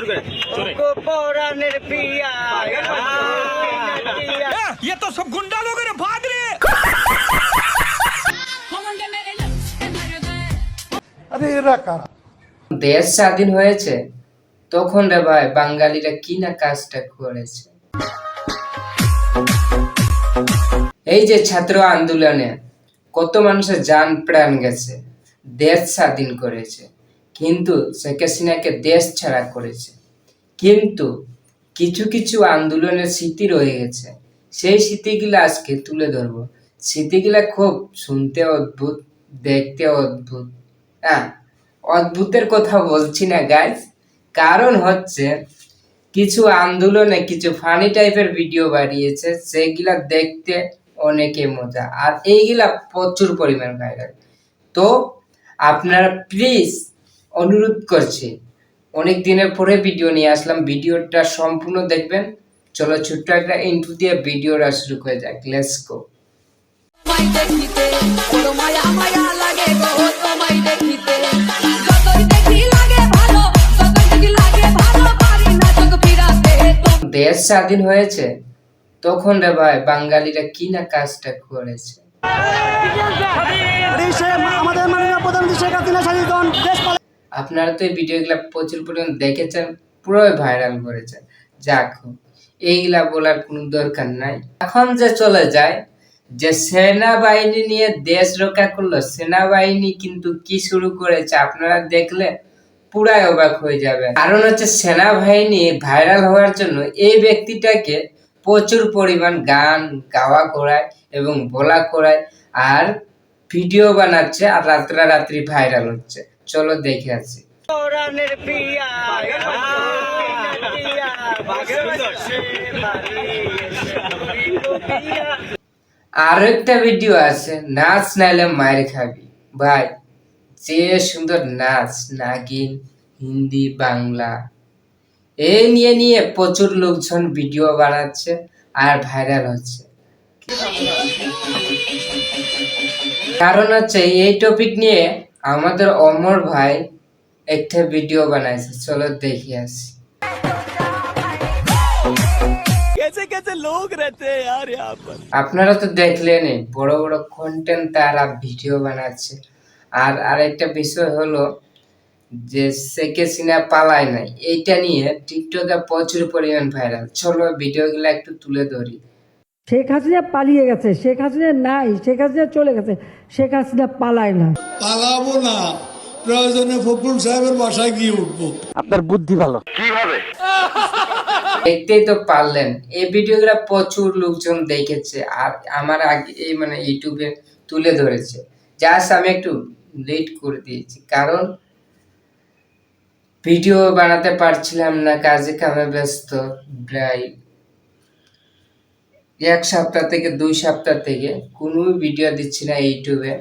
ये तो सब गुंडा लोग रे भाग रे। দেশ স্বাধীন হয়েছে তখন রে ভাই বাঙালিরা কি না কাজটা করেছে। এই যে ছাত্র আন্দোলনে কত মানুষের জান প্রাণ গেছে, দেশ স্বাধীন করেছে, কিন্তু শেখ হাসিনাকে দেশ ছাড়া করেছে। কিন্তু কিছু কিছু আন্দোলনের স্মৃতি রয়ে গেছে, সেই স্মৃতিগুলো আজকে তুলে ধরবো। স্মৃতিগুলা খুব শুনতে অদ্ভুত, দেখতে অদ্ভুত। হ্যাঁ, অদ্ভুতের কথা বলছি না গাইজ, কারণ হচ্ছে কিছু আন্দোলনে কিছু ফানি টাইপের ভিডিও বানিয়েছে, সেগুলা দেখতে অনেকে মজা, আর এইগুলা প্রচুর পরিমাণ ভাইরাল। তো আপনারা প্লিজ অনুরোধ করছি, অনেক দিনের পরে ভিডিও নিয়ে আসলাম, ভিডিওটা সম্পূর্ণ দেখবেন। চলো ছোট্ট একটা ইন্ট্রো দিয়ে ভিডিওটা শুরু করে যাক, লেটস গো। দেশ স্বাধীন হয়েছে তখন রে ভাই বাঙালিরা কি না কাজটা করেছে। আপনারা তো এই ভিডিওগুলা প্রচুর পরিমাণ দেখেছেন, পুরোই ভাইরাল করেছেন। যাক, এইগুলা বলার কোনো দরকার নাই। এখন যে চলে যায় যে সেনাবাহিনী নিয়ে দেশ রক্ষা করলো, সেনাবাহিনী কিন্তু কি শুরু করেছে আপনারা দেখলে পুরাই অবাক হয়ে যাবে। কারণ হচ্ছে সেনাবাহিনী ভাইরাল হওয়ার জন্য এই ব্যক্তিটাকে প্রচুর পরিমাণ গান গাওয়া করায় এবং বলা করায়, আর ভিডিও বানাচ্ছে, আর রাত্রি ভাইরাল হচ্ছে। চলো দেখে আসি। আর একটা ভিডিও আছে, নাচ নাইলে মায়ের খাবি। ভাই, যে সুন্দর নাচ, নাগিন, হিন্দি, বাংলা, এই নিয়ে নিয়ে প্রচুর লোকজন ভিডিও বানাচ্ছে আর ভাইরাল হচ্ছে। কারণ হচ্ছে এই টপিক নিয়ে আমাদের অমর ভাই একটা ভিডিও বানাইছে, চলো দেখে আসি। कैसे कैसे लोग रहते हैं यार यहाँ पर। আপনারা তো দেখলেনই, বড় বড় কন্টেন্ট তারা ভিডিও বানাচ্ছে। আর আরেকটা বিষয় হলো যে শেখ হাসিনা পালায় নাই, এইটা নিয়ে টিকটকে প্রচুর পরিমাণ ভাইরাল। চলো ভিডিওগুলো একটু তুলে ধরি। শেখ হাসিনা পালিয়ে গেছে, শেখ হাসিনা নাই, শেখ হাসিনা চলে গেছে, শেখ হাসিনা পালায় না। পালাবো না, প্রয়োজনে ফখরুল সাহেবের বাসায় গিয়ে উঠবো। আপনার বুদ্ধি ভালো। দেখতেই তো পারলেন, এই ভিডিওগুলো প্রচুর লোকজন দেখেছে, আর আমার আগে এই মানে ইউটিউবে তুলে ধরেছে। জাস্ট আমি একটু লেট করে দিয়েছি, কারণ ভিডিও বানাতে পারছিলাম না, কাজে কামে ব্যস্ত। প্রায় 1 সপ্তাহ থেকে 2 সপ্তাহ থেকে কোনো ভিডিও দিচ্ছি না ইউটিউবে।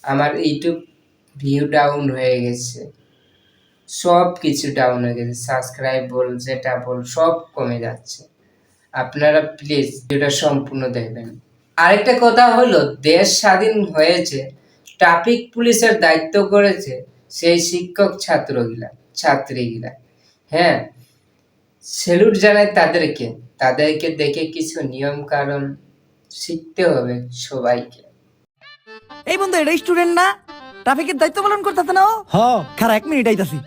আমার ইউটিউব ভিউ ডাউন হয়ে গেছে, সব কিছু ডাউন হয়ে গেছে, সাবস্ক্রাইব বল, যেটা বল, সব কমে যাচ্ছে। আপনারা প্লিজ ভিডিওটা সম্পূর্ণ দেখবেন। আরেকটা কথা হলো, দেশ স্বাধীন হয়েছে, ট্রাফিক পুলিশের দায়িত্ব করেছে সেই শিক্ষক ছাত্রীগুলা। হ্যাঁ, স্যালুট জানাই তাদেরকে। তাদেরকে দেখে কিছু নিয়ম কারণ শিখতে হবে সবাইকে। এই বন্ধু, এটা স্টুডেন্ট না? ট্রাফিকের দায়িত্ব পালন করতেছে না? খারা 1 মিনিট আইতাছি।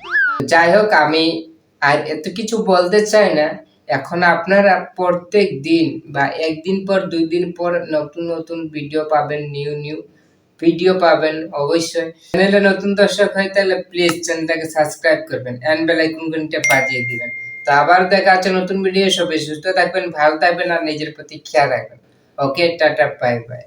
যাই হোক, আমি আর এত কিছু বলতে চাই না। এখন আপনারা প্রত্যেক দিন বা 1 দিন পর 2 দিন পর নতুন নতুন ভিডিও পাবেন, নিউ ভিডিও পাবেন। অবশ্যই চ্যানেলে নতুন দর্শক হয় তাহলে প্লিজ চ্যানেলটাকে সাবস্ক্রাইব করবেন, এন্ড বেল আইকন ঘন্টা বাজিয়ে দিবেন। তো আবার দেখা হচ্ছে নতুন ভিডিও। সবাই সুস্থ থাকবেন, ভালো থাকবেন, আর নিজের প্রতি খেয়াল রাখবেন। ওকে, টাটা, বাই বাই।